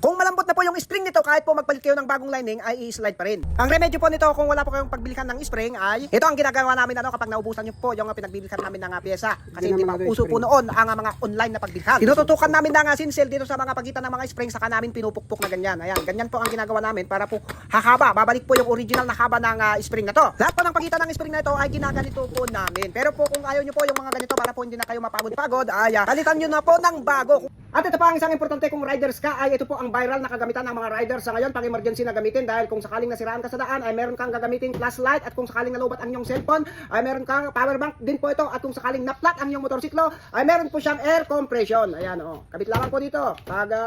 Kung malambot na po yung spring nito, kahit po magpalit kayo ng bagong lining, ay i-slide pa rin. Ang remedyo po nito kung wala po kayong pagbilikan ng spring ay, ito ang ginagawa namin kapag naubusan nyo po yung pinagbibilhan namin ng pyesa. Kasi hindi pa uso po noon ang mga online na pagbilhan. Tinututukan namin ng sinsel dito sa mga pagitan ng mga spring, saka namin pinupukpok na ganyan. Ayan, ganyan po ang ginagawa namin para po hahaba, babalik po yung original na haba ng spring na to. Lahat po ng pagitan ng spring na ito ay ginaganito po namin. Pero po kung ayaw nyo po yung mga ganito para po hindi na kayo mapagod-pagod, ay palitan nyo na po ng bago. At ito pa ang isang importante kung riders ka, ay ito po ang viral na kagamitan ng mga riders sa ngayon pang emergency na gamitin, dahil kung sakaling nasiraan ka sa daan ay meron kang gagamitin flashlight, at kung sakaling nalubat ang iyong cellphone ay meron kang power bank din po ito, at kung sakaling naplat ang iyong motorsiklo ay meron po siyang air compression. Ayan kabit lamang po dito,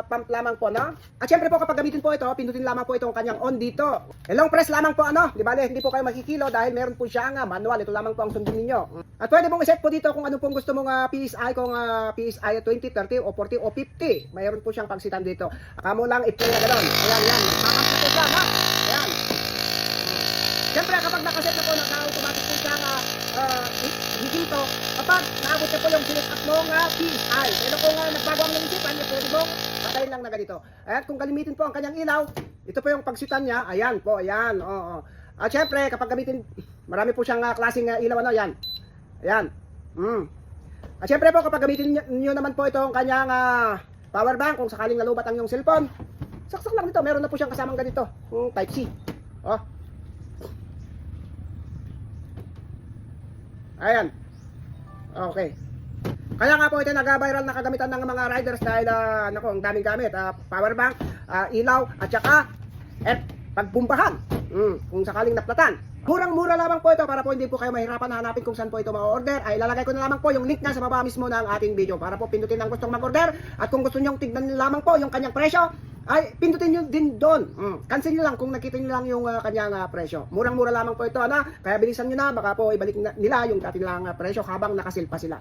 pump lamang po, no? At syempre po kapag gamitin po ito, pindutin lamang po itong kanyang on dito. Long press lamang po, di bale hindi po kayo makikilo dahil meron po siyang manual. Ito lamang po ang sundin ninyo. At pwede mong iset po dito kung ano pong gusto mong PSI, kung PSI 20, 30 o 40 o 50. Mayroon po siyang pagsitan dito. Kamo lang i-play na gano'n. Ayan, yan. Makakapit lang, ha? Ayan. Siyempre, kapag nakaset na po, naka-automatic po siyang dito, kapag naabot na po yung select up mong PSI. Pero kung nagbago ang nalisipan, pwede mong patayin lang na ganito. At kung gamitin po ang kanyang ilaw, ito po yung pagsitan niya. Ayan po, ayan. At siyempre, kapag gamitin, marami po siyang klaseng ilaw, yan. Ayan. At siyempre po, kapag gamitin nyo naman po itong kanyang power bank, kung sakaling nalubat ang iyong cellphone, saksak lang dito, meron na po siyang kasamang ganito, type C. Ayan. Okay. Kaya nga po ito nag-viral na kagamitan ng mga riders dahil ang daming gamit, power bank, ilaw, at saka pagbumbahan. Kung sakaling naplatan. Murang-mura lamang po ito para po hindi po kayo mahirapan na hanapin kung saan po ito ma-order. Ay lalagay ko na lamang po yung link na sa baba mismo ng ating video para po pindutin ang gustong mag-order. At kung gusto nyo tignan lamang po yung kanyang presyo, ay pindutin nyo din doon. Cancel nyo lang kung nakita nyo lang yung kanyang presyo. Murang-mura lamang po ito, kaya bilisan nyo na, baka po ibalik nila yung dati nilang presyo habang nakasil pa sila.